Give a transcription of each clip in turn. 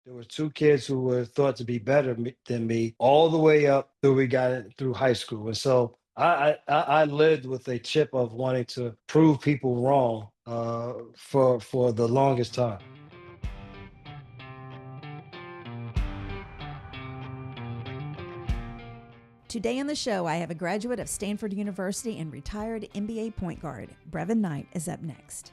There were two kids who were thought to be better than me all the way up through we got it through high school. And so I lived with a chip of wanting to prove people wrong for the longest time. Today on the show, I have a graduate of Stanford University and retired NBA point guard. Brevin Knight is up next.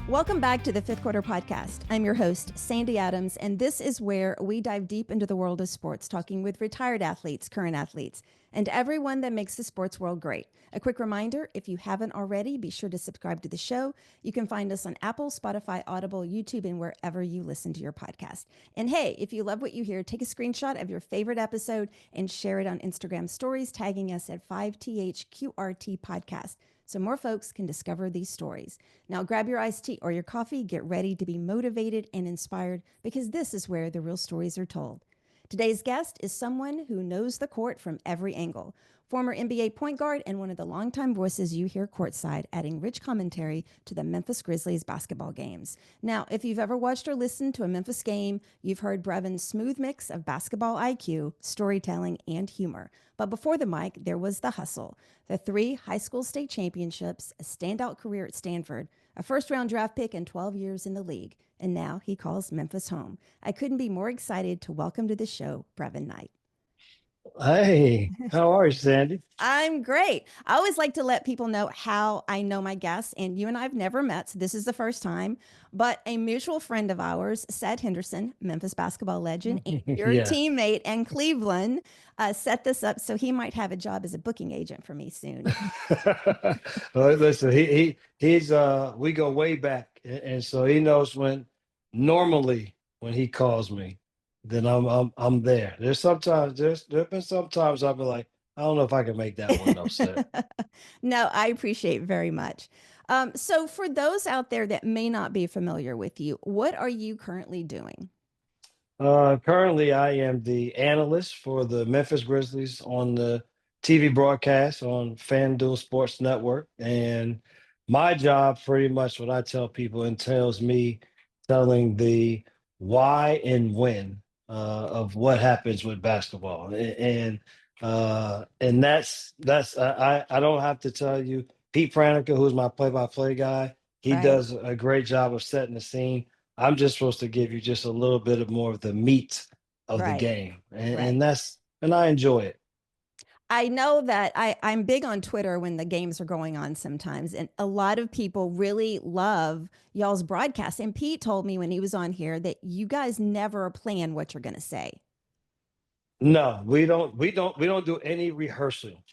Welcome back to the Fifth Quarter Podcast. I'm your host, Sandy Adams, and this is where we dive deep into the world of sports, talking with retired athletes, current athletes, and everyone that makes the sports world great. A quick reminder, if you haven't already, be sure to subscribe to the show. You can find us on Apple, Spotify, Audible, YouTube, and wherever you listen to your podcast. And hey, if you love what you hear, take a screenshot of your favorite episode and share it on Instagram stories, tagging us at 5THQRT Podcast, so more folks can discover these stories. Now grab your iced tea or your coffee, get ready to be motivated and inspired, because this is where the real stories are told. Today's guest is someone who knows the court from every angle. Former NBA point guard and one of the longtime voices you hear courtside, adding rich commentary to the Memphis Grizzlies basketball games. Now, if you've ever watched or listened to a Memphis game, you've heard Brevin's smooth mix of basketball IQ, storytelling, and humor. But before the mic, there was the hustle. The 3 high school state championships, a standout career at Stanford, a first-round draft pick, and 12 years in the league. And now he calls Memphis home. I couldn't be more excited to welcome to the show, Brevin Knight. Hey, how are you, Sandy? I'm great. I always like to let people know how I know my guests, and you and I have never met, so this is the first time. But a mutual friend of ours, Sad Henderson, Memphis basketball legend, and your Yeah. teammate in Cleveland, set this up so he might have a job as a booking agent for me soon. Well, listen, he's we go way back, and so he knows normally when he calls me, then I'm there. There've been sometimes I'll be like, I don't know if I can make that one though, sir. No, I appreciate very much. So for those out there that may not be familiar with you, what are you currently doing? Currently, I am the analyst for the Memphis Grizzlies on the TV broadcast on FanDuel Sports Network. And my job, pretty much what I tell people, entails me telling the why and when of what happens with basketball. And that's I don't have to tell you. Pete Pranica, who's my play-by-play guy, he Right, does a great job of setting the scene. I'm just supposed to give you just a little bit of more of the meat of the right, game, right. and I enjoy it. I know that I'm big on Twitter when the games are going on sometimes, and a lot of people really love y'all's broadcast. And Pete told me when he was on here that you guys never plan what you're going to say. No, we don't do any rehearsal,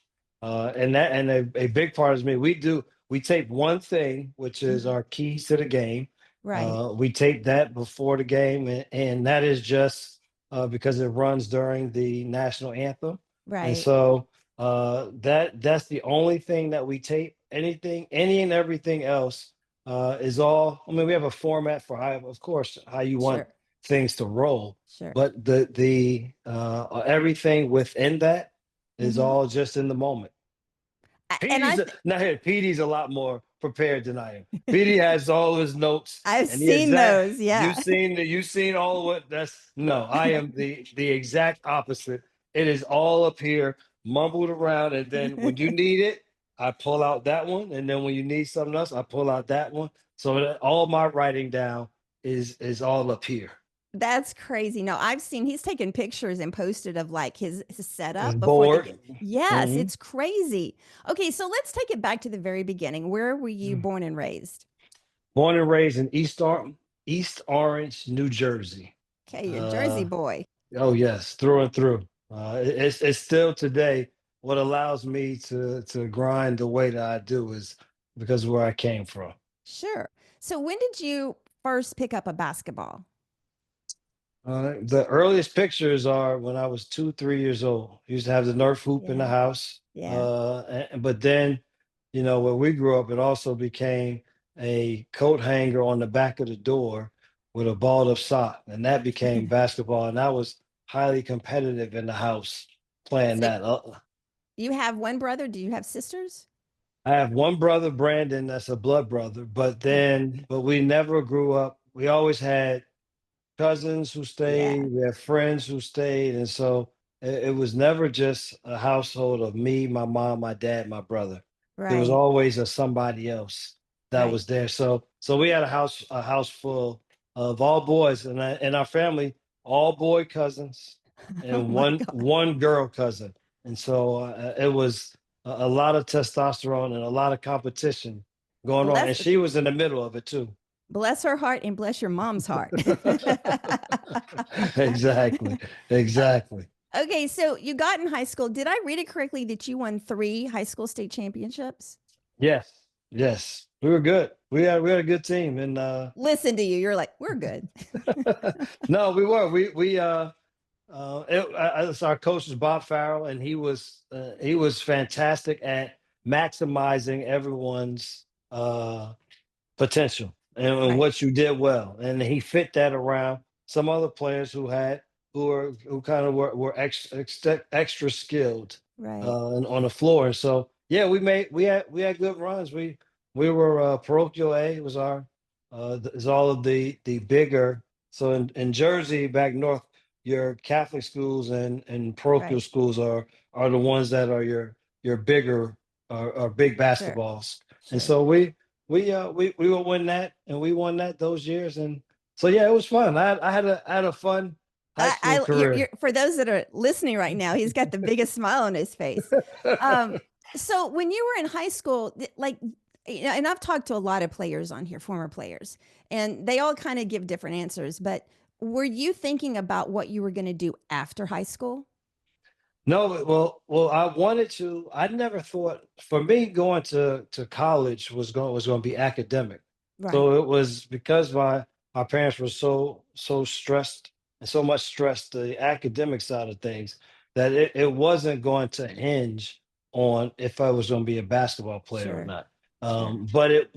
and a big part is me. We tape one thing, which is Mhm. our keys to the game. Right, We tape that before the game, and that is just because it runs during the national anthem, and right. so that's the only thing that we tape. Any and everything else is all. I mean, we have a format for of course, how you want Sure, things to roll, sure. but the everything within that is Hmm. all just in the moment. And Now here, Petey's a lot more prepared than I am. Petey has all his notes I've and the seen exact. those. Yeah. You've seen all of what that's no. I am the exact opposite. It is all up here, mumbled around, and then when you need it, I pull out that one, and then when you need something else, I pull out that one. So that all my writing down is all up here. That's crazy. No, I've seen he's taken pictures and posted of like his It's setup before the bored. game. Yes, Mhm. it's crazy. Okay, so let's take it back to the very beginning. Where were you born and raised? Born and raised in East Orange, New Jersey. Okay, you're a Jersey Uh, boy. oh yes, through and through. It's still today what allows me to grind the way that I do is because of where I came from. Sure. So when did you first pick up a basketball? The earliest pictures are when I was 2, 3 years old. Used to have the Nerf hoop in the Yeah. house. Yeah. But then, where we grew up, it also became a coat hanger on the back of the door with a balled up sock, and that became basketball. And highly competitive in the house playing So that. you have one brother. Do you have sisters? I have one brother, Brandon, that's a blood brother, Okay. but we never grew up. We always had cousins who Yeah. stayed, we had friends who stayed, and so it was never just a household of me, my mom, my dad, my brother. There was Right. always a somebody else that Right. was there. So we had a house full of all boys, and in our family, all boy cousins Oh and my God. one girl cousin, and so it was a lot of testosterone and a lot of competition going on, Bless and she was in the middle of it too. bless her heart and bless your mom's heart. Exactly. Exactly. Okay, so you got in high school. Did I read it correctly that you won 3 high school state championships? Yes. Yes. We were good. We had a good team and Listen to you. You're like, "We're good." no, we were. Our coach was Bob Farrell, and he was fantastic at maximizing everyone's potential and Right. what you did well. And he fit that around some other players who kind of were extra skilled Right. on the floor. And so yeah, we had good runs. We were parochial A was our is all of the bigger. So in Jersey back north, your Catholic schools and parochial Right. schools are the ones that are your bigger are big Sure. basketballs. And Sure. so we will win that, and we won that those years, and so yeah, it was fun. I had a fun high school You're career. for those that are listening right now, he's got the biggest smile on his face. Um, so when you were in high school, like, and I've talked to a lot of players on here, former players, and they all kind of give different answers. But were you thinking about what you were going to do after high school? No, well, I wanted to. I never thought for me going to college was going to be academic. Right. So it was because my parents were so stressed and so much stressed the academic side of things that it wasn't going to hinge on if I was going to be a basketball player or Sure. not. Sure. But it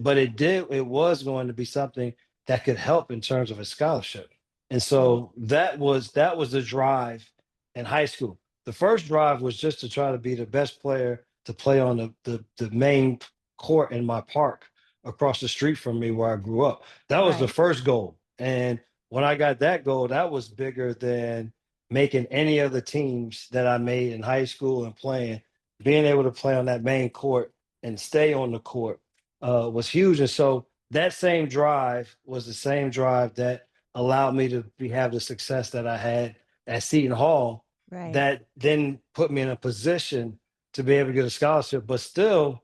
was going to be something that could help in terms of a scholarship. And Right. so that was the drive in high school. The first drive was just to try to be the best player to play on the main court in my park across the street from me where I grew up. That was the Right. first goal. And when I got that goal, that was bigger than making any of the teams that I made in high school and playing. Being able to play on that main court and stay on the court was huge. And so that same drive was the same drive that allowed me to have the success that I had at Seton Hall Right. that then put me in a position to be able to get a scholarship, but still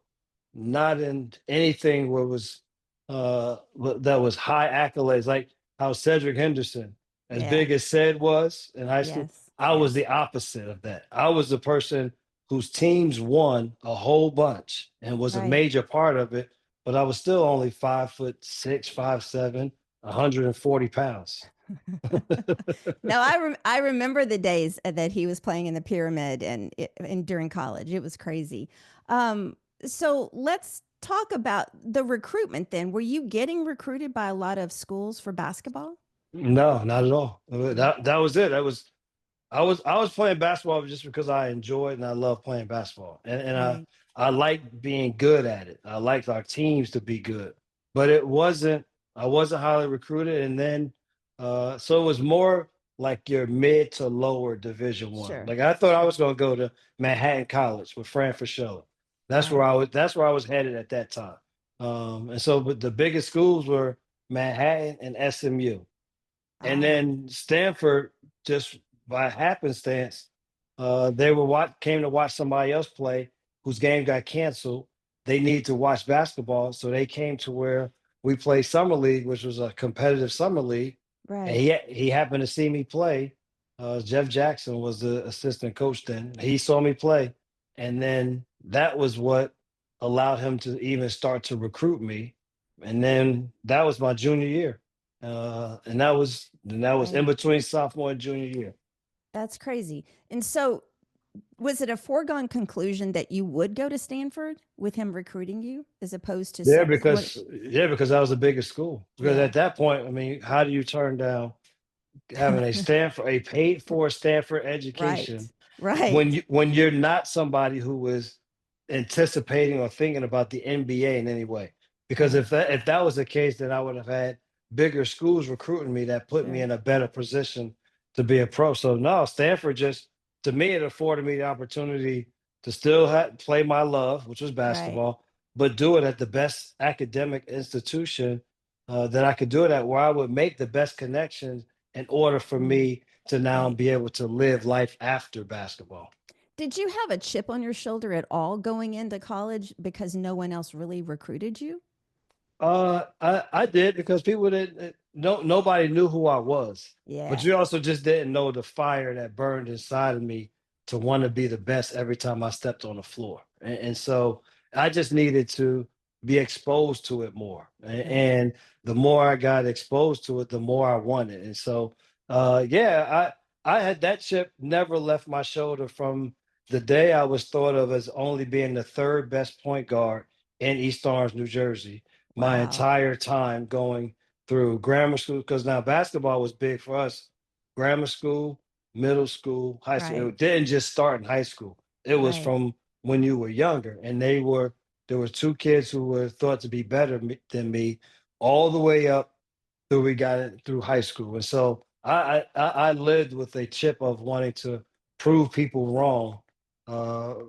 not in anything where was that was high accolades, like how Cedric Henderson, as Yeah. big as Ced was in high school, Yes. I was Yes. the opposite of that. I was the person whose teams won a whole bunch and was a Right. major part of it, but I was still only 5'6", 5'7", 140 pounds. No, I remember the days that he was playing in the pyramid and during college. It was crazy. So let's talk about the recruitment then. Were you getting recruited by a lot of schools for basketball? No, not at all. Mm. That was it. I was playing basketball just because I enjoyed and I love playing basketball. And Right. I like being good at it. I liked our teams to be good. But I wasn't highly recruited. And then so it was more like your mid to lower division one. Sure. Like I thought I Sure. was gonna go to Manhattan College with Fran Fraschilla. Right. That's where I was headed at that time. And so but the biggest schools were Manhattan and SMU. And Ah, then Stanford, just by happenstance, they were came to watch somebody else play whose game got canceled. They needed to watch basketball, so they came to where we played summer league, which was a competitive summer league. And right. he happened to see me play. Jeff Jackson was the assistant coach then. He saw me play, and then that was what allowed him to even start to recruit me. And then that was my junior year, and that was in Right. between sophomore and junior year. That's crazy. And so was it a foregone conclusion that you would go to Stanford with him recruiting you as opposed to what? Yeah, because that was the biggest school. Because Yeah. at that point, I mean, how do you turn down? having a paid for Stanford Right. education Right. when you're not somebody who is anticipating or thinking about the NBA in any way. Because Right. if that was the case, then I would have had bigger schools recruiting me that put me Sure. in a better position to be a pro. So no, Stanford just to me it afforded me the opportunity to still play my love, which was Right. basketball, but do it at the best academic institution that I could do it at, where I would make the best connections in order for Mm, me to now right. be able to live life after basketball. Did you have a chip on your shoulder at all going into college because no one else really recruited you? I did because people didn't no nobody knew who I was, but Yeah. you also just didn't know the fire that burned inside of me to want to be the best every time I stepped on the floor, and so I just needed to be exposed to it more, Right. and the more I got exposed to it, the more I wanted, and so yeah, I had that chip never left my shoulder from the day I was thought of as only being the third best point guard in East Orange, New Jersey my Wow. entire time going through grammar school because now basketball was big for us. Grammar school, middle school, high school. Right. It didn't just start in high school. It was Right. from when you were younger, and there were two kids who were thought to be better than me, all the way up through we got it through high school, and so I lived with a chip of wanting to prove people wrong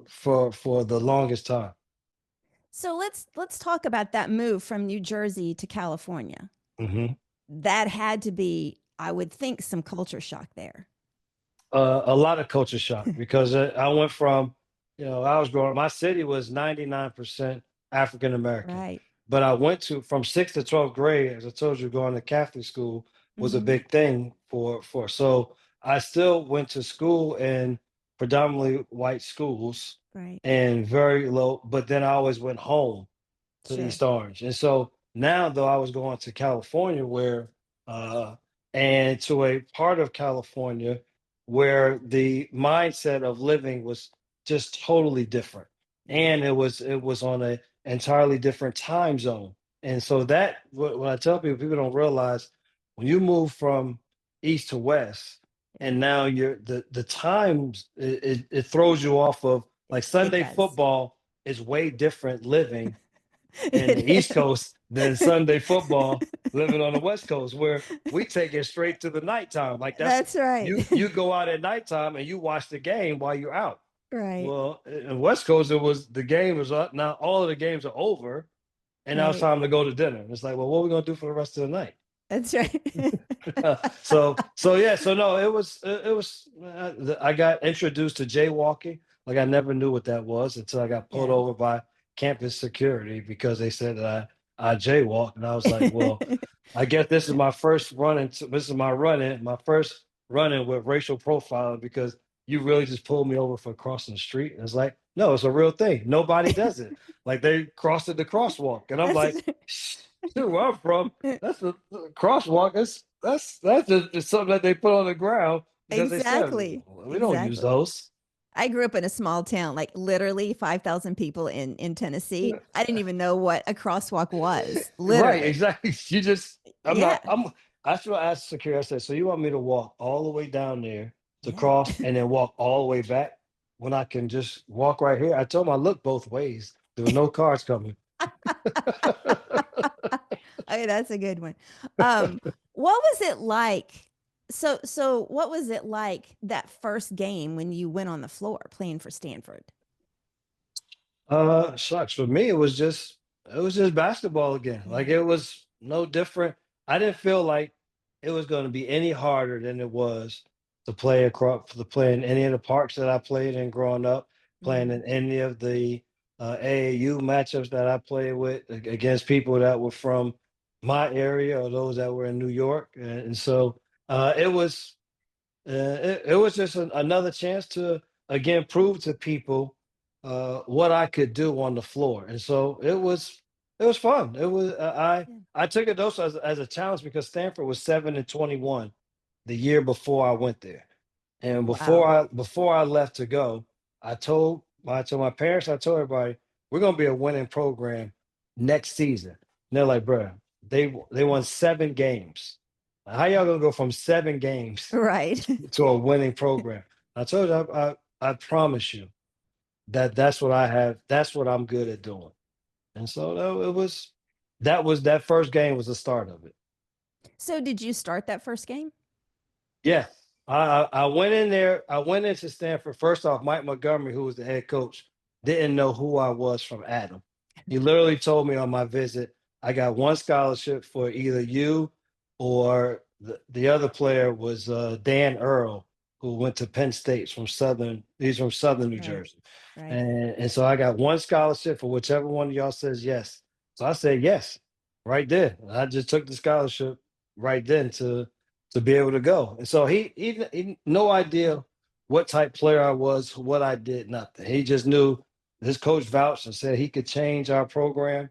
for the longest time. So let's talk about that move from New Jersey to California. Mhm. That had to be, I would think, some culture shock there. A lot of culture shock because I went from, I was growing. My city was 99% African American, Right. but I went to from sixth to 12th grade. As I told you, going to Catholic school was a Mm-hmm. big thing for. So I still went to school in predominantly white schools Right. and very low. But then I always went home to Sure. East Orange. And so now, though, I was going to California uh, and to a part of California where the mindset of living was just totally different. Yeah. And it was on a entirely different time zone. And so that, when I tell people, people don't realize when you move from east to west, Yeah. and now the times it throws you off of like It Sunday does. football is way different living in the It East Coast than is. Sunday football living on the West Coast, where we take it straight to the nighttime. Like that's That's right. you go out at nighttime and you watch the game while you're out. Right. Well, in West Coast, it was the game was up. Now all of the games are over, and now it's Right. time to go to dinner. It's like, well, what are we gonna do for the rest of the night? That's right. So yeah, so no, I got introduced to jaywalking. Like I never knew what that was until I got pulled Yeah. over by campus security because they said that I jaywalked, and I was like, well, I guess this is my first this is my my first run-in with racial profiling because you really just pulled me over for crossing the street. And it's like, no, it's a real thing. Nobody does it. Like they crossed at the crosswalk, and I'm That's like, shoot, where I'm from, that's a crosswalk. That's just something that they put on the ground because they said exactly. we don't use Exactly. those. I grew up in a small town, like literally 5,000 people in Tennessee. I didn't even know what a crosswalk was, Right, literally. exactly. You just, I'm Yeah. not, I'm, I should ask security. I said, so you want me to walk all the way down there to Yeah. cross and then walk all the way back when I can just walk right here? I told him I look both ways. There were no cars coming. Okay, that's a good one. Um, what was it like? So what was it like that first game when you went on the floor playing for Stanford? Shucks. For me, it was just basketball again. Like Yeah. it was no different. I didn't feel like it was going to be any harder than it was to play in any of the parks that I played in growing up, playing Mm-hmm. in any of the AAU matchups that I played with against people that were from my area or those that were in New York, and so it was just another chance to again prove to people what I could do on the floor, and so it was fun. It was Yeah. I took it also as a challenge because Stanford was 7-21 the year before I went there, and Wow. before I left to go, I told my parents, I told everybody we're gonna be a winning program next season. And they're like, bro, they won 7 games How y'all gonna go from 7 games Right. to a winning program? I told you, I promise you that that's what I have. That's what I'm good at doing. And so that first game was the start of it. So did you start that first game? Yeah. I went in there. I went into Stanford. First off, Mike Montgomery, who was the head coach, didn't know who I was from Adam. He literally told me on my visit, I got one scholarship for either you or the other player was Dan Earl, who went to Penn State from Southern. He's from Southern New Right. Jersey. Right. And so I got one scholarship for whichever one of y'all says yes. So I said yes right there. I just took the scholarship right then to be able to go. And so he no idea what type player I was, what I did, nothing. He just knew his coach vouched and said he could change our program.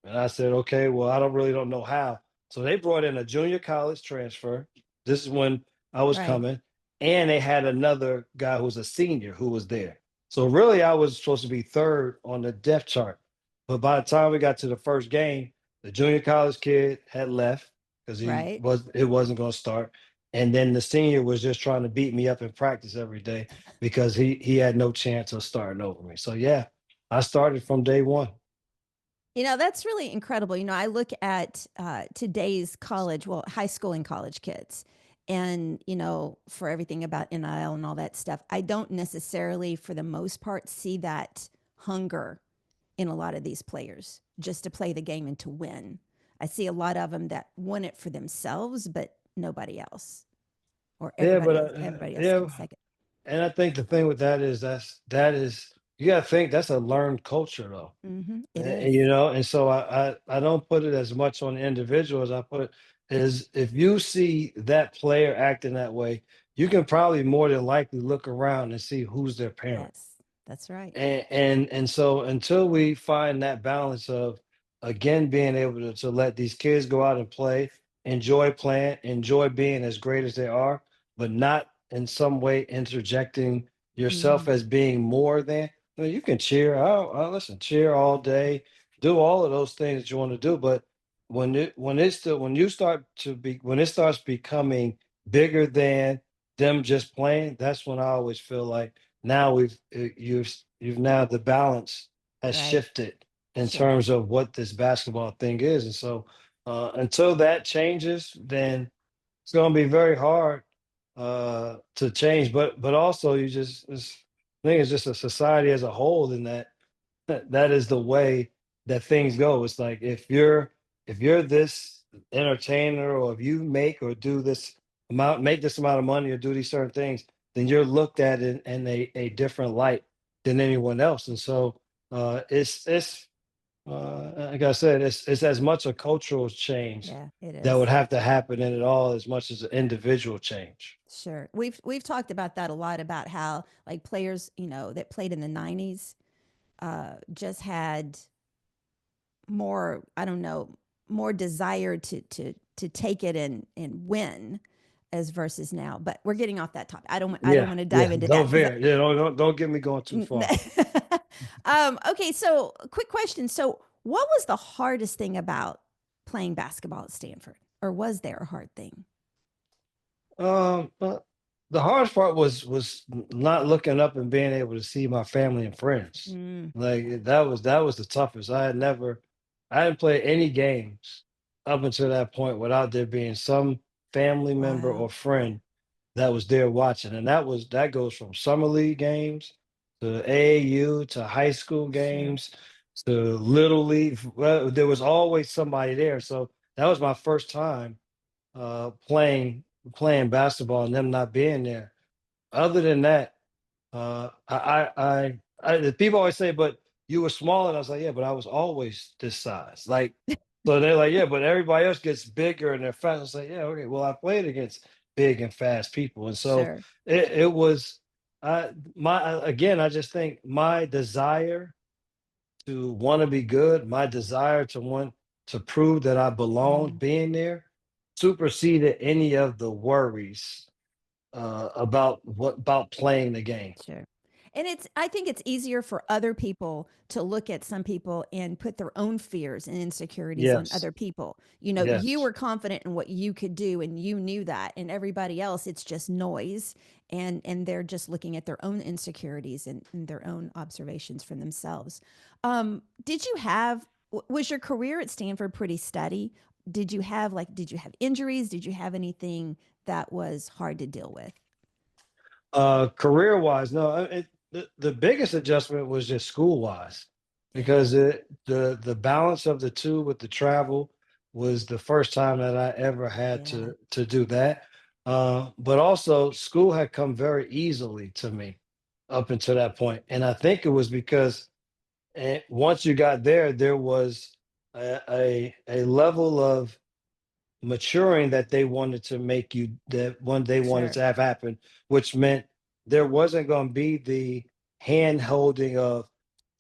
And I said, okay, well, I don't know how. So they brought in a junior college transfer. This is when I was Right. coming. And they had another guy who was a senior who was there. So really I was supposed to be third on the depth chart. But by the time we got to the first game, the junior college kid had left because Right. it wasn't going to start. And then the senior was just trying to beat me up in practice every day because he had no chance of starting over me. So yeah, I started from day one. That's really incredible. I look at today's college, well, high school and college kids, and, for everything about NIL and all that stuff, I don't necessarily, for the most part, see that hunger in a lot of these players just to play the game and to win. I see a lot of them that want it for themselves, but nobody else, or Yeah, but everybody else yeah, comes second. and I think the thing with that is that is you got to think that's a learned culture though, It and, is. and so I don't put it as much on the individual as I put is if you see that player acting that way, you can probably more than likely look around and see who's their parent. Yes, that's right. And so until we find that balance of again being able to let these kids go out and play, enjoy playing, enjoy being as great as they are, but not in some way interjecting yourself Hmm. as being more than. You can cheer. I'll listen, cheer all day, do all of those things that you want to do, but when it starts becoming bigger than them just playing, that's when I always feel like now you've now the balance has Right. shifted in Sure. terms of what this basketball thing is. And so until that changes, then it's going to be very hard to change. But also I think it's just a society as a whole in that is the way that things go. It's like if you're this entertainer or if you make or do this make this amount of money or do these certain things, then you're looked at in a different light than anyone else. And so it's like I said, it's as much a cultural change Yeah, it that would is. have to happen in it all as much as an individual change. Sure. We've talked about that a lot about how like players, that played in the 90s just had more, I don't know, more desire to take it and win as versus now. But we're getting off that topic. I don't Yeah, want to yeah. dive into that Don't because veer. Yeah, don't get me going too far. okay, so quick question. So what was the hardest thing about playing basketball at Stanford? Or was there a hard thing? But the hardest part was not looking up and being able to see my family and friends. Mm, Like that was the toughest. I hadn't played any games up until that point without there being some family member wow. or friend that was there watching. And that goes from summer league games to AAU to high school Sure. games to little league. Well, there was always somebody there. So that was my first time playing basketball and them not being there. Other than that, the people always say, "But you were small," and I was like, "Yeah, but I was always this size." Like, so they're like, "Yeah, but everybody else gets bigger and they're fast." I was like, "Yeah, okay. Well, I played against big and fast people, and so Sure. it was my again. I just think my desire to want to be good, my desire to want to prove that I belonged Mm, being there superseded any of the worries about playing the game. sure. And I think it's easier for other people to look at some people and put their own fears and insecurities on Yes. other people. You know, you Yes. were confident in what you could do and you knew that, and everybody else, it's just noise. And they're just looking at their own insecurities and their own observations from themselves. Did you have, was your career at Stanford pretty steady? Did you have injuries? Did you have anything that was hard to deal with? Career wise, no. The biggest adjustment was just school wise, because Yeah. the balance of the two with the travel was the first time that I ever had Yeah. to do that. But also, school had come very easily to me up until that point, and I think it was because once you got there, there was a level of maturing that they wanted to make you, that one they wanted Sure. to have happen, which meant there wasn't going to be the hand holding of,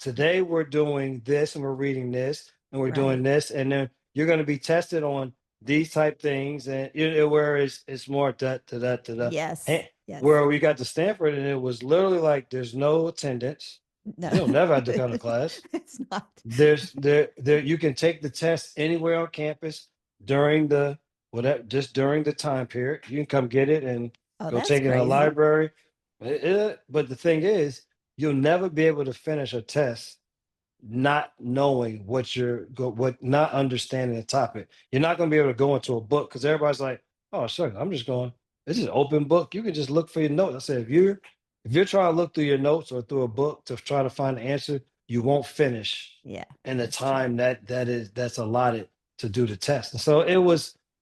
today we're doing this and we're reading this and we're doing Right. this, and then you're going to be tested on these type things, and you know, where it's more that to that to that. Yes. Yes. Where we got to Stanford and it was literally like there's no attendance, No. you don't never have to come to class, It's not. there you can take the test anywhere on campus during the whatever, just during the time period. You can come get it and Oh, go that's take it in the crazy. library. But the thing is, you'll never be able to finish a test not knowing what, not understanding the topic. You're not going to be able to go into a book because everybody's like, oh sure, I'm just going, this is an open book, you can just look for your notes. I said, if you're trying to look through your notes or through a book to try to find the answer, you won't finish Yeah, in the that's true. time that's allotted to do the test. And so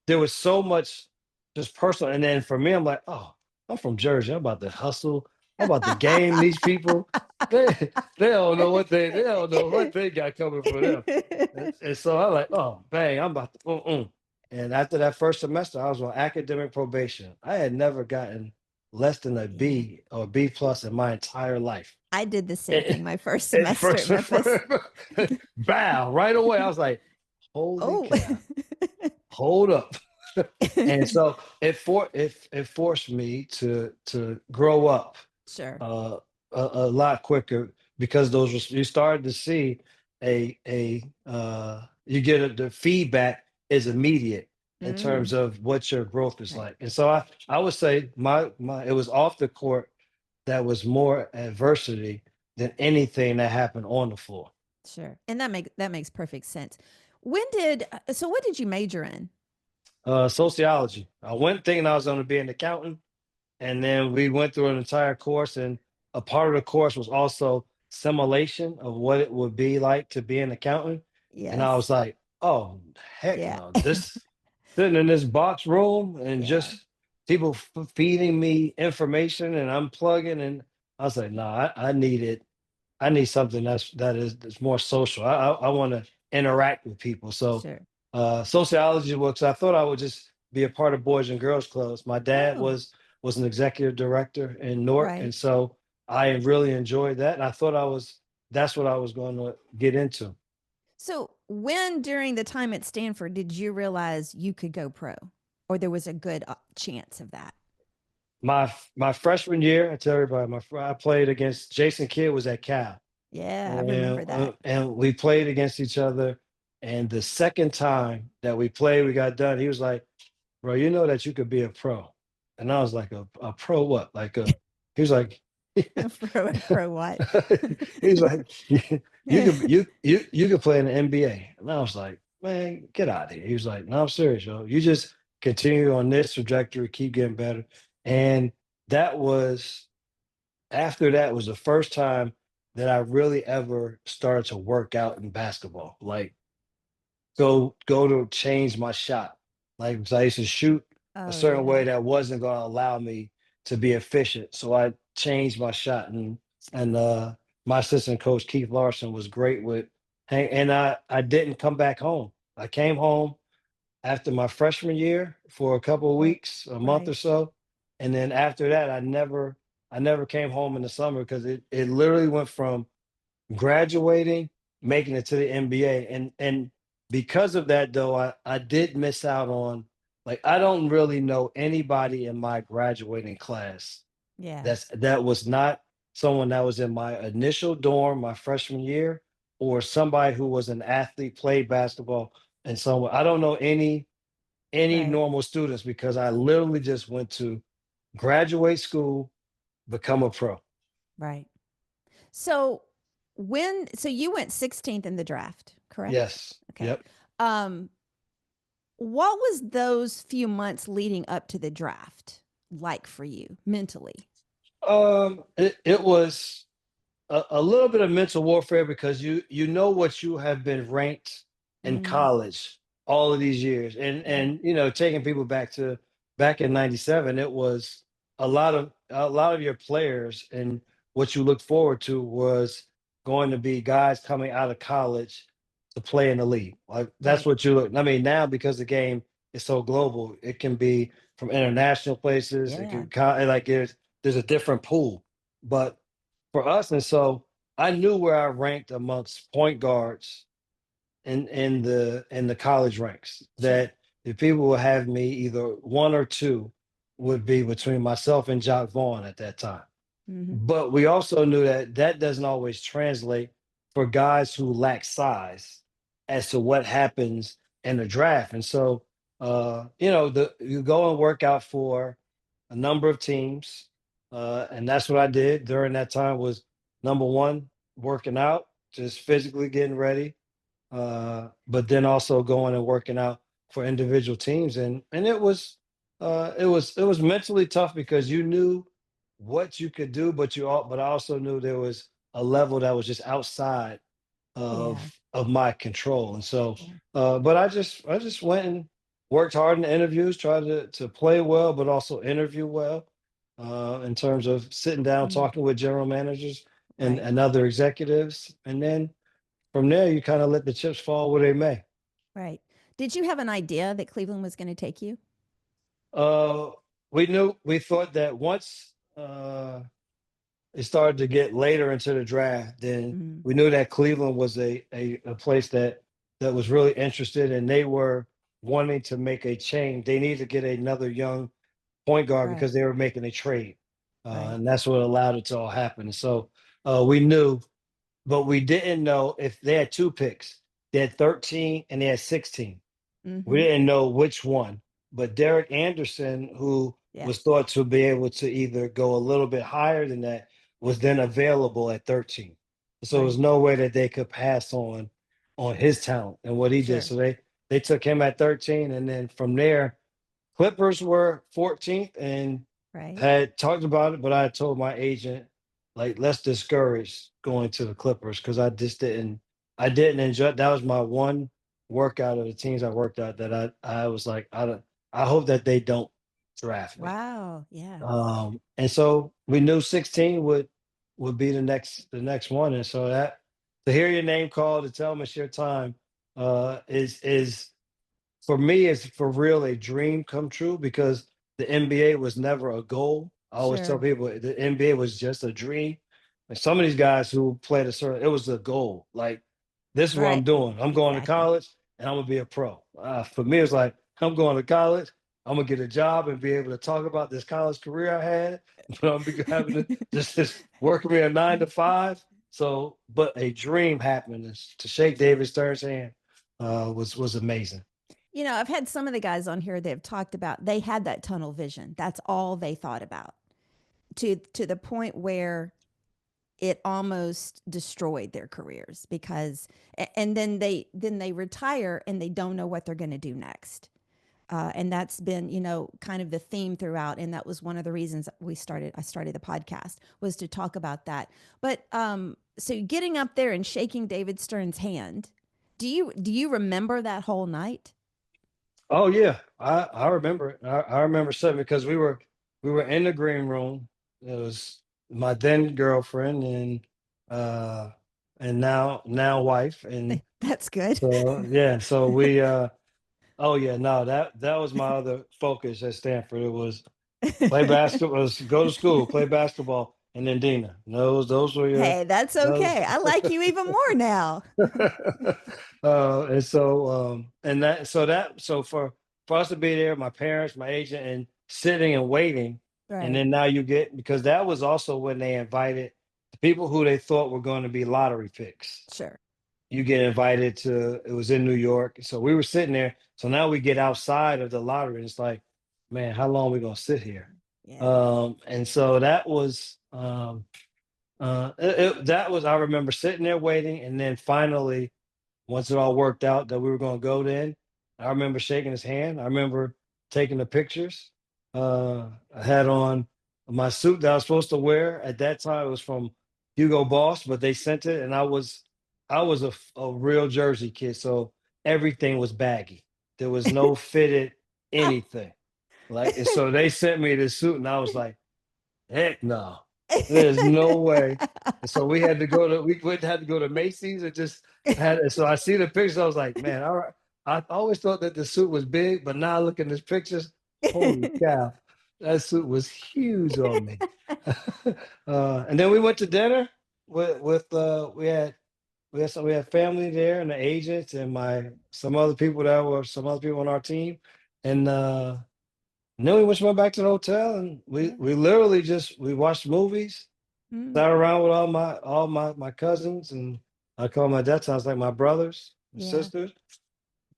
there was so much just personal. And then for me, I'm like, oh, I'm from Jersey, I'm about to hustle, I'm about to game these people. They they don't know what they got coming for them. And so I'm like, oh bang, I'm about to And after that first semester, I was on academic probation. I had never gotten less than a Yeah. B or B plus in my entire life. I did the same And, thing my first and semester at first, Memphis. bow right away. I was like, holy Oh. cow, hold up. And so it forced me to grow up Sure. uh, a lot quicker, because you started to see you get the feedback is immediate in terms Mm, of what your growth is right. like. And so I would say my it was off the court that was more adversity than anything that happened on the floor. Sure. And that makes perfect sense. What did you major in? Sociology. I went thinking I was going to be an accountant, and then we went through an entire course, and a part of the course was also simulation of what it would be like to be an accountant. And I was Yes. like, oh heck Yeah. no, this sitting in this box room and Yeah. just people feeding me information and I'm plugging, and I was like, no, I need something that's more social. I want to interact with people. So Sure. sociology works. I thought I would just be a part of Boys and Girls Clubs. My dad Oh, was an executive director in Newark, right. and so I really enjoyed that. And I thought that's what I was going to get into. So, when during the time at Stanford did you realize you could go pro, or there was a good chance of that? My freshman year, I tell everybody, I played against Jason Kidd was at Cal, Yeah, I remember that. and we played against each other. And the second time that we played, we got done. He was like, "Bro, you know that you could be a pro," and I was like, "A pro what?" Like a, he was like, Pro what? he's like, you could play in the NBA," and I was like, "Man, get out of here." He was like, "No, I'm serious, yo. You just continue on this trajectory, keep getting better." And that was after that was the first time that I really ever started to work out in basketball. Like go to change my shot. Like 'cause I used to shoot a Oh certain yeah. way that wasn't going to allow me to be efficient. So I changed my shot, and my assistant coach Keith Larson was great with and I didn't come back home. I came home after my freshman year for a couple of Or weeks, a month or right. so. And then after that I never came home in the summer because it literally went from graduating, making it to the NBA. And because of that though, I did miss out on, like, I don't really know anybody in my graduating class Yeah. that was not someone that was in my initial dorm my freshman year, or somebody who was an athlete, played basketball, and someone I don't know any Right. normal students because I literally just went to graduate school, become a pro. Right. So so you went 16th in the draft, correct? Yes. Okay. Yep. Um, what was those few months leading up to the draft like for you mentally? It was a little bit of mental warfare because you know what you have been ranked in Mm, college all of these years, right. and taking people back in '97, it was a lot of your players, and what you look forward to was going to be guys coming out of college to play in the league. Like that's Right. what you look. I mean, now because the game is so global, it can be from international places. It Yeah. can like there's a different pool, but for us. And so I knew where I ranked amongst point guards in the college ranks. Sure. That if people would have me either one or two would be between myself and Jock Vaughn at that time. Hmm. But we also knew that that doesn't always translate for guys who lack size as to what happens in the draft. And so, you go and work out for a number of teams, and that's what I did during that time. Was number one working out, just physically getting ready, but then also going and working out for individual teams, and it was mentally tough because you knew what you could do, but I also knew there was a level that was just outside Yeah. of my control. And so, Yeah. but I just went and worked hard in the interviews, tried to play well, but also interview well, in terms of sitting down, Mm, talking with general managers and right. and other executives, and then from there you kind of let the chips fall where they may. Right. Did you have an idea that Cleveland was going to take you? Uh, we thought that once it started to get later into the draft, then Mm, we knew that Cleveland was a place that was really interested, and they were wanting to make a change. They needed to get another young point guard right. because they were making a trade, Right. and that's what allowed it to all happen. So we knew, but we didn't know if they had two picks. They had 13 and they had 16. We Hmm. didn't know which one, but Derek Anderson, who Yeah. was thought to be able to either go a little bit higher than that, was then available at 13. So there was Right. no way that they could pass on his talent and what he did. Sure. So they took him at 13, and then from there, Clippers were 14th and Right. had talked about it, but I told my agent, like, let's discourage going to the Clippers because I didn't enjoy. That was my one workout of the teams I worked out that I was like, I hope that they don't draft me. Wow. Yeah. And so we knew 16 would be the next one. And so that to hear your name called, to tell them it's your time, is for me, it's for real a dream come true because the NBA was never a goal. I always tell Sure. people the NBA was just a dream. Like some of these guys who played it was a goal. Like, this is what I'm Right. doing. I'm going to Exactly. college and I'm gonna be a pro. For me, it's like I'm going to college. I'm gonna get a job and be able to talk about this college career I had. But I'm be having to just work me a 9 to 5. So, but a dream happened. To shake David Stern's hand was amazing. I've had some of the guys on here that have talked about they had that tunnel vision. That's all they thought about to the point where it almost destroyed their careers because and then they retire and they don't know what they're going to do next. And that's been, kind of the theme throughout. And that was one of the reasons I started the podcast was to talk about that. But so getting up there and shaking David Stern's hand, do you remember that whole night? Oh yeah, I remember it. I remember something because we were in the green room. It was my then girlfriend uh and now wife, and That's good. so yeah, so we oh yeah, no, that was my other focus at Stanford. It was play basketball, was go to school, play basketball, and then Dina. Those were your Hey, that's those. okay. I like you even more now. And so for us to be there, my parents, my agent, and sitting and waiting, and Right. then now you get because that was also when they invited. people who they thought were going to be lottery picks. Sure. You get invited to, it was in New York. So we were sitting there. So now we get outside of the lottery. And it's like, man, how long are we going to sit here? Yeah. And so that was, that was, I remember sitting there waiting. And then finally, once it all worked out that we were going to go then, I remember shaking his hand. I remember taking the pictures. I had on my suit that I was supposed to wear at that time. It was from Hugo Boss, but they sent it, and I was a real Jersey kid, so everything was baggy. There was no fitted anything. Like, and so they sent me this suit, and I was like, heck no, there's no way. And so we had to go to Macy's and just had it. So I see the pictures. I was like, man, all right. I always thought that the suit was big, but now looking at these pictures, holy cow, that suit was huge on me. And then we went to dinner with we had family there and the agents and my some other people on our team. And then we went back to the hotel and Yeah. we literally just we watched movies, Mm, sat around with all my cousins, and I call them at that time it's like my brothers and yeah. sisters,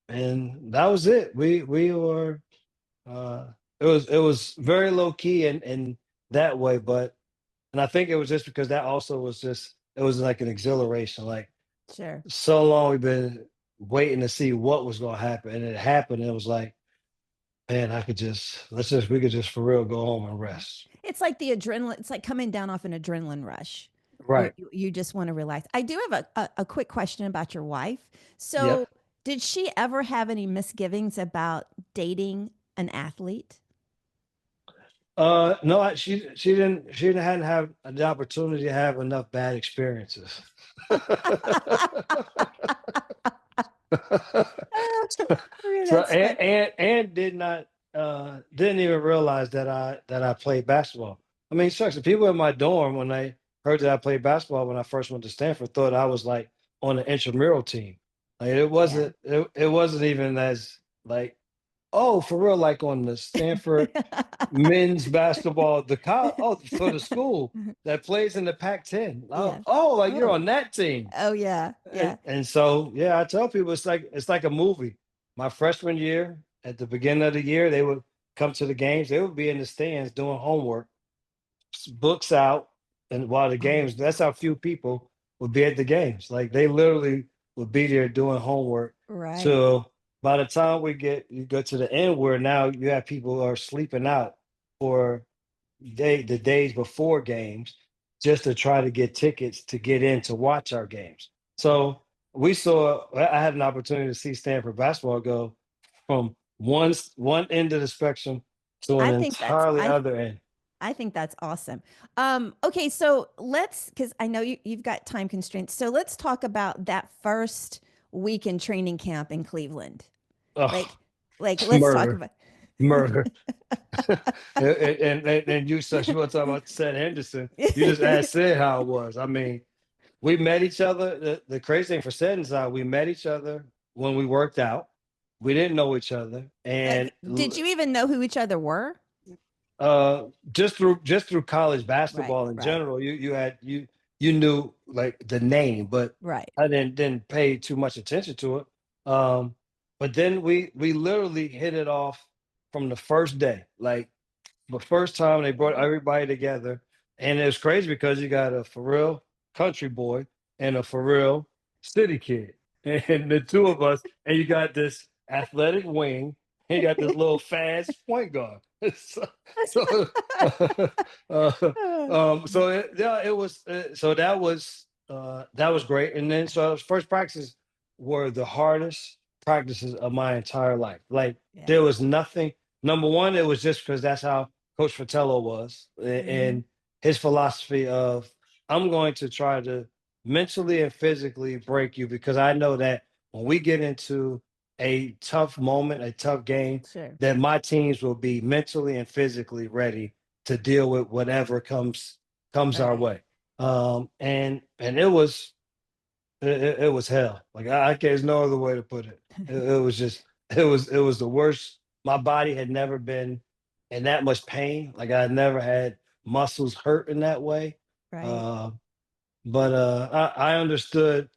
and that was it. We were it was very low key in that way, but and I think it was just because that also was just it was like an exhilaration. Like Sure. so long we've been waiting to see what was gonna happen, and it happened. And it was like, man, we could just for real go home and Yeah. rest. It's like the adrenaline. It's like coming down off an adrenaline rush where Right. you just want to relax. I do have a quick question about your wife. Yep. So, did she ever have any misgivings about dating an athlete? No, she didn't hadn't have the opportunity to have enough bad experiences. Okay, So that's fun. and didn't even realize that I played basketball. I mean, shucks, the people in my dorm when they heard that I played basketball when I first went to Stanford thought I was like on the intramural team. Like Yeah. it wasn't even as like, oh, for real, like on the Stanford men's basketball, for the school that plays in the Pac-10. Yeah. Like you're Oh. on that team. Oh yeah. And, Yeah. and so, yeah, I tell people it's like a movie. My freshman year, at the beginning of the year, they would come to the games. They would be in the stands doing homework, books out, and while the Oh, games. That's how few people would be at the games. Like they literally would be there doing homework. right. So by the time you go to the end where now you have people who are sleeping out for the days before games just to try to get tickets to get in to watch our games. So I had an opportunity to see Stanford basketball go from one end of the spectrum to an I think that's entirely other end. I think that's awesome. Okay, so because I know you've got time constraints. So let's talk about that first week in training camp in Cleveland. Oh, Like, let's talk murder, about. murder. And you want to talk about Seth Henderson. You just asked Sid how it was. I mean, we met each other. The crazy thing for Sid and I, we met each other when we worked out. We didn't know each other, and Did you even know who each other were? just through college Right, basketball in right, general, you knew like the name, but right. I didn't pay too much attention to it. Um, but then we literally hit it off from the first day. Like the first time they brought everybody together, and it was crazy because you got a for real country boy and a for real city kid, and the two of us, and you got this athletic wing, and you got this little fast point guard. so, so, uh, yeah, it was. So that was great, and then so those first practices were the hardest practices of my entire life. Like Yeah. there was nothing. Number one, it was just because that's how Coach Fratello was, Hmm. and his philosophy of I'm going to try to mentally and physically break you because I know that when we get into a tough moment, a tough game, Sure. that my teams will be mentally and physically ready to deal with whatever comes our Right. way. And it was hell. Like there's no other way to put it. It was just it was the worst. My body had never been in that much pain. Like I had never had muscles hurt in that way. Right. Uh, but I understood,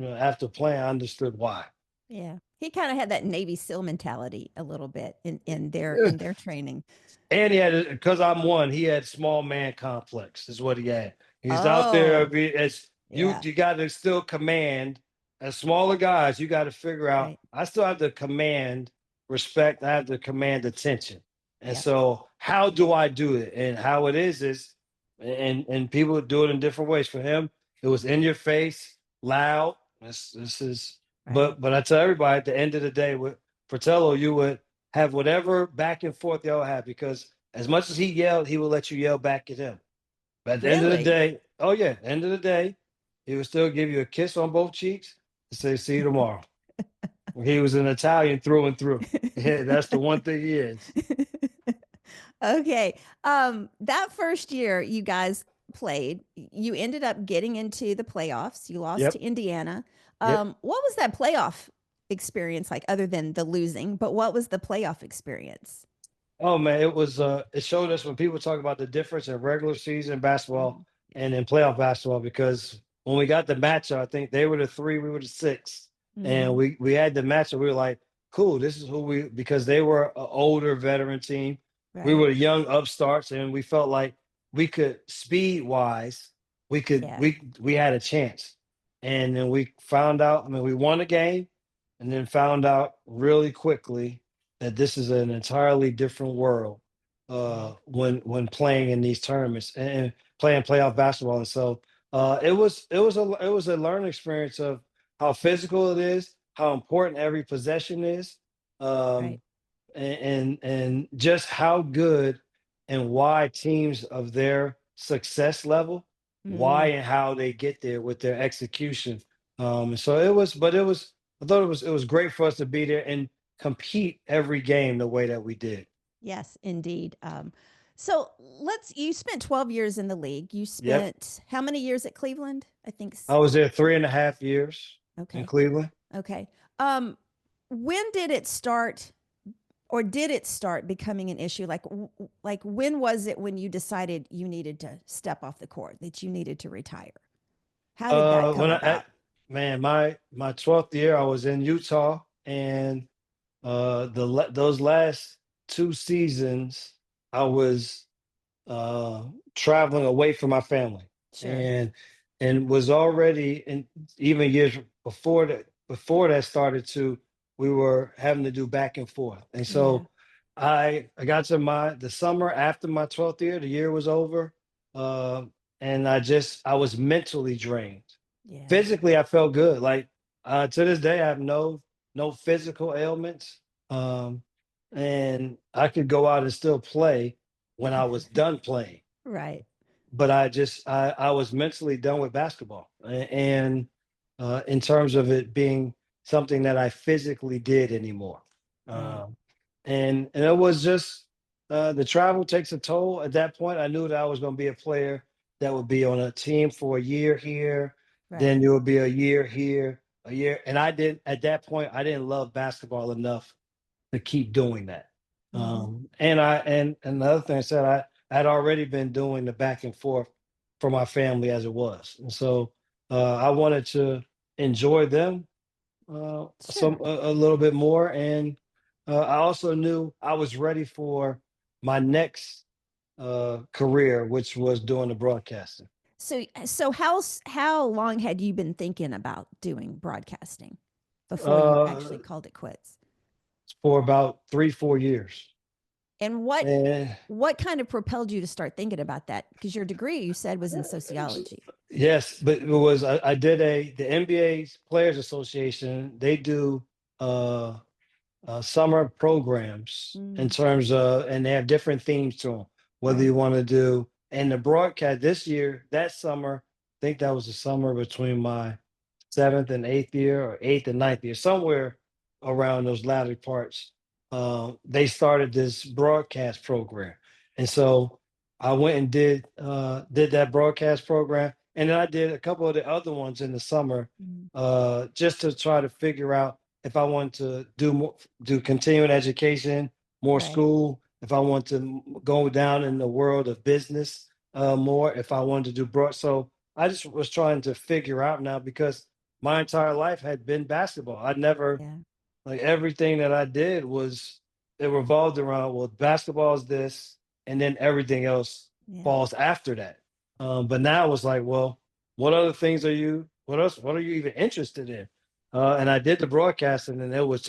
after playing, I understood why. Yeah. He kind of had that Navy SEAL mentality a little bit in their training. And he had, because I'm one, he had small man complex, is what he had. He's out there, Oh, as yeah. you got to still command, as smaller guys, you got to figure out, Right. I still have to command respect, I have to command attention. And Yep. so how do I do it? And how it is, and people do it in different ways. For him, it was in your face, loud. This is, Right. but I tell everybody, at the end of the day, with Fratello, you would have whatever back and forth y'all have, because as much as he yelled, he will let you yell back at him. But at the end of the Really? day, oh yeah, end of the day, he would still give you a kiss on both cheeks and say, "See you tomorrow." He was an Italian through and through. Yeah, that's the one thing he is. Okay. That first year you guys played, you ended up getting into the playoffs. You lost to Yep, Indiana. yep. What was that playoff experience like, other than the losing? But what was the playoff experience? Oh man, it was it showed us when people talk about the difference in regular season basketball Mhm. and in playoff basketball, because when we got the matchup, I think they were the 3, we were the 6. And Mhm. we had the matchup. We were like, cool, this is who we, because they were an older veteran team. We Right. were young upstarts, and we felt like we could, speed wise, Yeah. we had a chance. And then we found out, I mean, we won a game, and then found out really quickly that this is an entirely different world Yeah. when playing in these tournaments and playing playoff basketball. And so it was a learning experience of how physical it is, how important every possession is, Right. um, and just how good and why teams of their success level, why Mm. and how they get there with their execution. And so it was, but it was, I thought it was great for us to be there and compete every game the way that we did. Yes, indeed. So you spent 12 years in the league. You Yep. spent how many years at Cleveland? I think. I was there 3.5 years in Okay. Cleveland. Okay. Um, when did it start, or did it start becoming an issue? Like when was it when you decided you needed to step off the court, that you needed to retire? How did that come When I about? man, my 12th year, I was in Utah, and those last 2 seasons, I was uh, traveling away from my family, Sure. and was already in, even years before that started to, we were having to do back and forth. And Yeah. so I got to the summer after my 12th year, the year was over, uh, and I was mentally drained. Yeah. Physically, I felt good. Like, to this day, I have no physical ailments, um, and I could go out and still play when I was done playing. Right. But I was mentally done with basketball, and in terms of it being something that I physically did anymore. Right. Um, and it was just, the travel takes a toll. At that point, I knew that I was going to be a player that would be on a team for a year here, Right. then there would be a year here, a year. And I did at that point, I didn't love basketball enough to keep doing that. Hmm. And the other thing I said, I had already been doing the back and forth for my family as it was, and so I wanted to enjoy them Sure. a little bit more, and I also knew I was ready for my next career, which was doing the broadcasting. So how long had you been thinking about doing broadcasting before you Uh, actually called it quits? for about 3 4 years, And what and what kind of propelled you to start thinking about that? Because your degree, you said, was in sociology. yes, but it was, I did the NBA Players Association. They do uh, summer programs in Mm. terms of, and they have different themes to them. Whether Right. you want to do, and the broadcast this year, that summer, I think that was the summer between my 7th and 8th year, or 8th and 9th year, somewhere around those latter parts. They started this broadcast program, and so I went and did that broadcast program, and then I did a couple of the other ones in the summer, Mm. just to try to figure out if I want to do more, do continuing education, more Right. school, if I want to go down in the world of business more, if I wanted to do broad. So I just was trying to figure out now because my entire life had been basketball. I never Yeah. like everything that I did was it revolved around well, basketball is this, and then everything else Yeah. falls after that. But now it was like, well, what other things are you? What else? What are you even interested in? And I did the broadcasting, and it was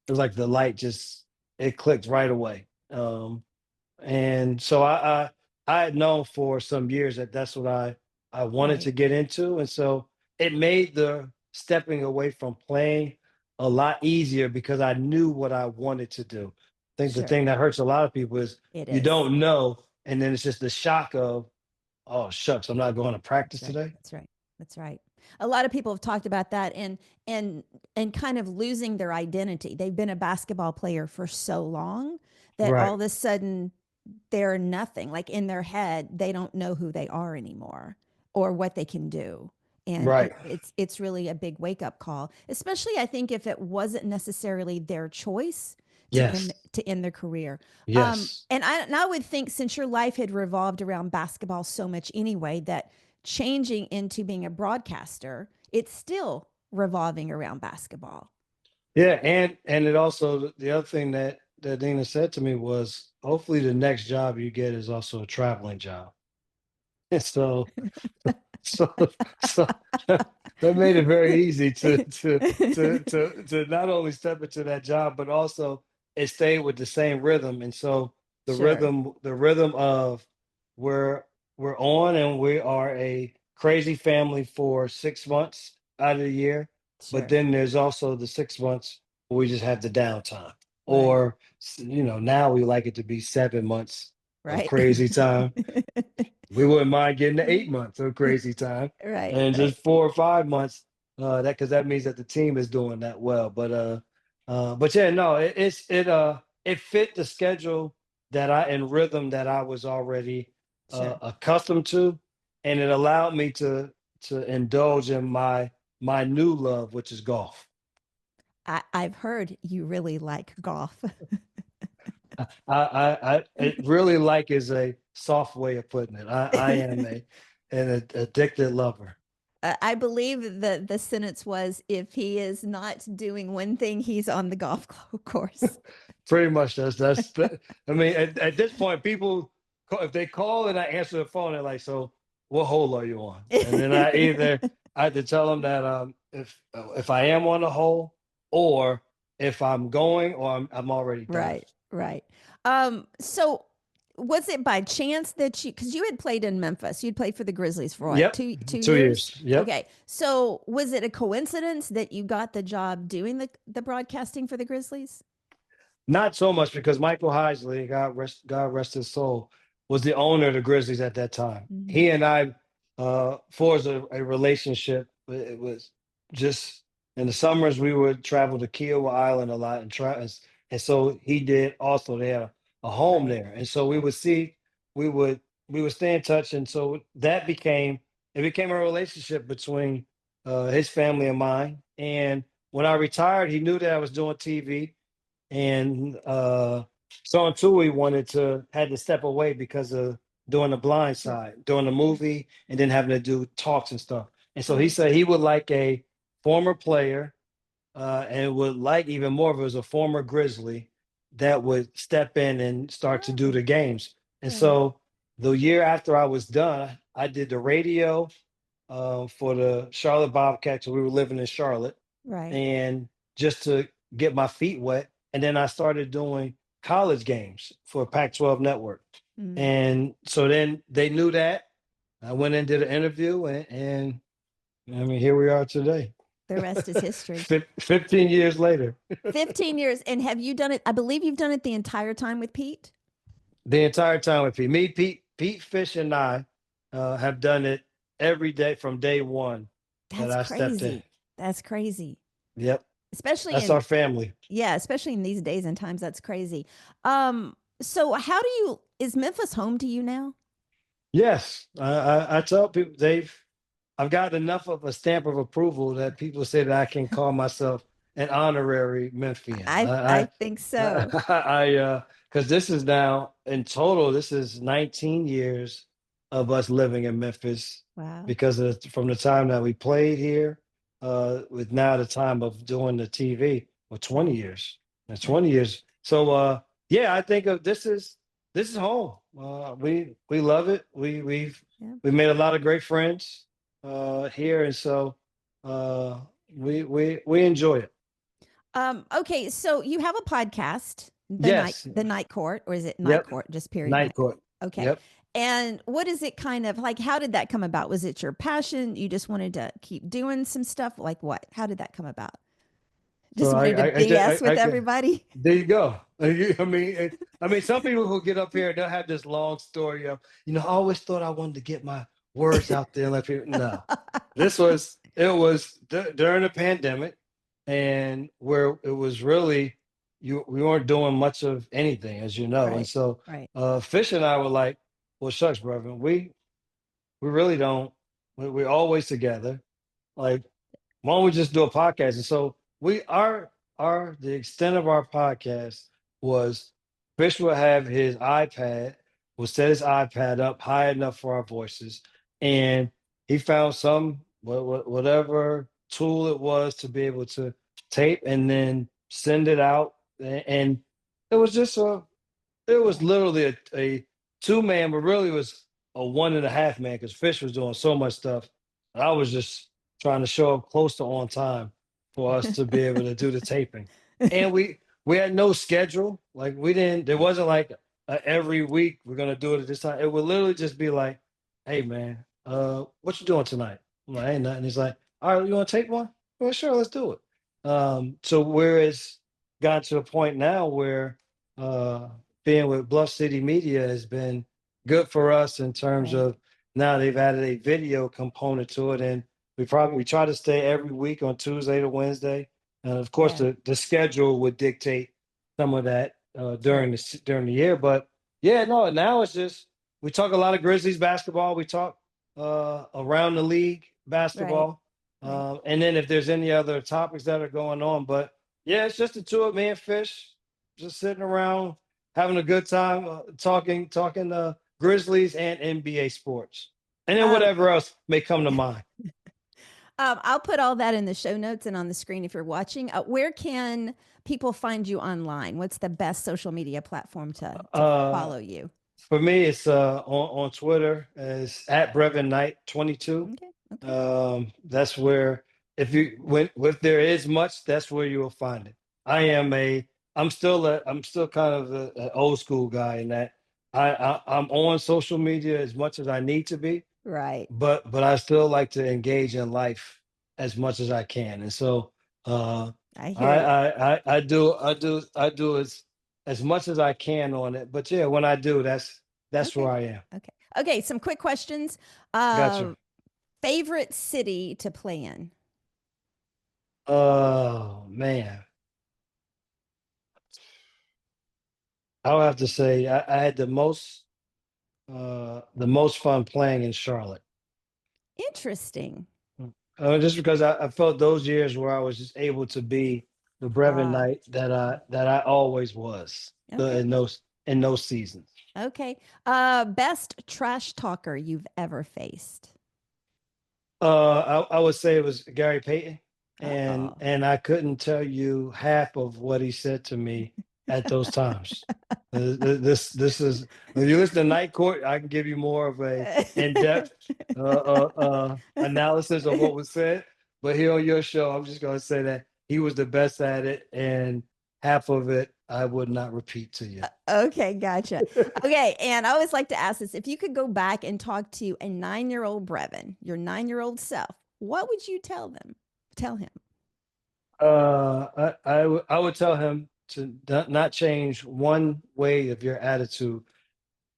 like the light just it clicked right away. And so I had known for some years that that's what I wanted Right. to get into, and so it made the stepping away from playing a lot easier because I knew what I wanted to do. I think the Sure. thing that hurts a lot of people is It you is. don't know, and then it's just the shock of, oh shucks, I'm not going to practice That's right. today. That's right. That's right. A lot of people have talked about that and and kind of losing their identity. They've been a basketball player for so long that all Right, of a sudden they're nothing. Like in their head, they don't know who they are anymore or what they can do. And right. it's really a big wake up call, especially I think if it wasn't necessarily their choice Yes, to end their career. yes. And I would think since your life had revolved around basketball so much anyway, that changing into being a broadcaster, it's still revolving around basketball. Yeah, and it also the other thing that Dina said to me was, hopefully the next job you get is also a traveling job. And so so that made it very easy to not only step into that job, but also it stayed with the same rhythm. And so Sure, the rhythm of we're we're on and we are a crazy family for 6 months out of the year, but sure. then there's also the 6 months where we just have the downtime. Right, Or now we like it to be 7 months of right. crazy time. We wouldn't mind getting to 8 months of crazy time Right, and right. just 4 or 5 months. That because that means that the team is doing that well. But yeah, no, it fit the schedule that I and rhythm that I was already Sure. accustomed to, and it allowed me to indulge in my new love, which is golf. I've heard you really like golf. I it really like is a soft way of putting it. I am an addicted lover. I believe that the sentence was if he is not doing one thing, he's on the golf course. Pretty much I mean, at this point, people if they call and I answer the phone, they're like, "So, what hole are you on?" And then I have to tell them that if I am on the hole, or if I'm going, or I'm already done. Right, right. So was it by chance that because you had played in Memphis, you'd played for the Grizzlies for what, Yep, two 2 years. years? Yep. Okay. So was it a coincidence that you got the job doing the broadcasting for the Grizzlies? Not so much because Michael Heisley, God rest his soul, was the owner of the Grizzlies at that time. Hmm. He and I forged a relationship. It was just in the summers we would travel to Kiowa Island a lot and try, and so he did also. They had a home Right, there, and so we right. would see, we would we would stay in touch, and so it became a relationship between his family and mine. And when I retired, he knew that I was doing TV, and so too he had to step away because of doing the blind Sure. side, doing the movie, and then having to do talks and stuff. And so he Sure. said he would like a former player, and would like even more if it was a former Grizzly that would step in and start to do Oh, the games. And yeah. so the year after I was done, I did the radio for the Charlotte Bobcats. We were living in Charlotte, Right. and just to get my feet wet. And then I started doing college games for Pac-12 Network. Mm. And so then they knew that. I went and did an interview, and I mean, here we are today, The rest is history. 15 years later. 15 years. And have you done it? I believe you've done it the entire time with Pete. The entire time with me, Pete Fish, and I have done it every day from day one that That's I stepped in. crazy. That's crazy. Yep, Especially that's in our family. Yeah, especially in these days and times, that's crazy. So how do you is Memphis home to you now? Yes, I tell people I've gotten enough of a stamp of approval that people say that I can call myself an honorary Memphian. I think so. Because this is now in total, this is 19 years of us living in Memphis Wow. because from the time that we played here, with now the time of doing the TV for 20 Right. years. That's Right. 20 years. So yeah, I think of this is home. We love it. Yeah. We made a lot of great friends here, and so uh, we enjoy it. Okay, so you have a podcast, Yes. the Night Court, or is it Night Yep. Court, just period Night night? court. Okay. Yep. And what is it kind of like? How did that come about? Was it your passion? You just wanted to keep doing some stuff? Like what? How did that come about? So Just wanted to BS with everybody? there you go. I mean, some people who get up here, they'll have this long story of, I always thought I wanted to get my words out there and let people. No, it was during the pandemic, and where it was really we weren't doing much of anything, as you know, and Right. so Right. Fish and I were like, well, shucks, brother, we really don't. We're always together. Like, why don't we just do a podcast? And so the extent of our podcast was Fish will have his iPad, will set his iPad up high enough for our voices, and he found some whatever tool it was to be able to tape and then send it out. And it was just it was literally a two-man, but really was a one and a half man because Fish was doing so much stuff. I was just trying to show up close to on time for us to be able to do the taping. And we had no schedule. Like we didn't. There wasn't like every week we're gonna do it at this time. It would literally just be like, "Hey man, what you doing tonight?" I'm like, "Ain't nothing." He's like, "All right, you want to take one?" Well, sure, let's do it. So whereas got to a point now where uh being with Bluff City Media has been good for us in terms Right. of now they've added a video component to it, and we try to stay every week on Tuesday to Wednesday, and of course Yeah. the schedule would dictate some of that Sure. during the year. But yeah, no, now it's just we talk a lot of Grizzlies basketball. We talk around the league Right. basketball, Right. and then if there's any other topics that are going on. But yeah, it's just the two of me and Fish just sitting around having a good time talking Grizzlies and NBA sports, and then Um, whatever else may come to mind. I'll put all that in the show notes and on the screen if you're watching. Where can people find you online? What's the best social media platform to Uh, follow you? for me, it's on Twitter. It's at Brevin Knight 22. Okay. Okay. That's where if there is much, that's where you will find it. I am a I'm still kind of an old school guy in that I'm on social media as much as I need to be, Right. but I still like to engage in life as much as I can, and so uh, I hear you. I do as much as I can on it. But yeah, when I do, that's where Okay. I am. Okay. Okay. Some quick questions. Gotcha. Favorite city to play in? Oh man, I would have to say I had the most fun playing in Charlotte. Interesting. Just because I felt those years where I was just able to be the Brevin Ah, Knight that I always was okay. in those seasons. Okay. Best trash talker you've ever faced? I would say it was Gary Payton, Oh. and I couldn't tell you half of what he said to me at those times. This is when you listen to Night Court, I can give you more of a in depth analysis of what was said. But here on your show, I'm just going to say that he was the best at it, and half of it I would not repeat to you. Okay, gotcha. Okay, and I always like to ask this: if you could go back and talk to a 9-year-old Brevin, your 9-year-old self, what would you tell them? Tell him. I would tell him to not change one way of your attitude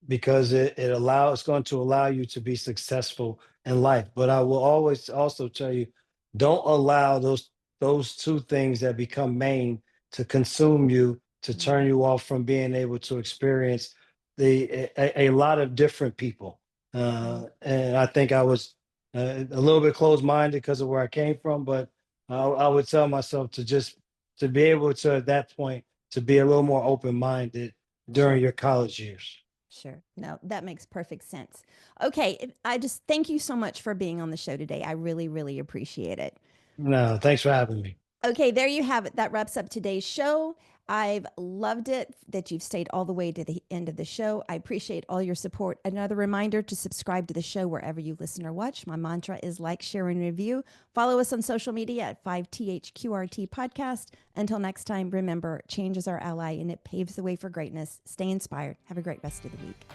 because it's going to allow you to be successful in life. But I will always also tell you, don't allow those two things that become main to consume you, to turn Mm, you off from being able to experience a lot of different people. right. And I think I was a little bit closed minded because of where I came from, but I would tell myself to be able to at that point to be a little more open minded during Sure. your college years. Sure. No, that makes perfect sense. Okay. I just thank you so much for being on the show today. I really, really appreciate it. No, thanks for having me. Okay, there you have it. That wraps up today's show. I've loved it that you've stayed all the way to the end of the show. I appreciate all your support. Another reminder to subscribe to the show wherever you listen or watch. My mantra is like, share, and review. Follow us on social media at 5THQRT Podcast. Until next time, remember, change is our ally and it paves the way for greatness. Stay inspired. Have a great rest of the week.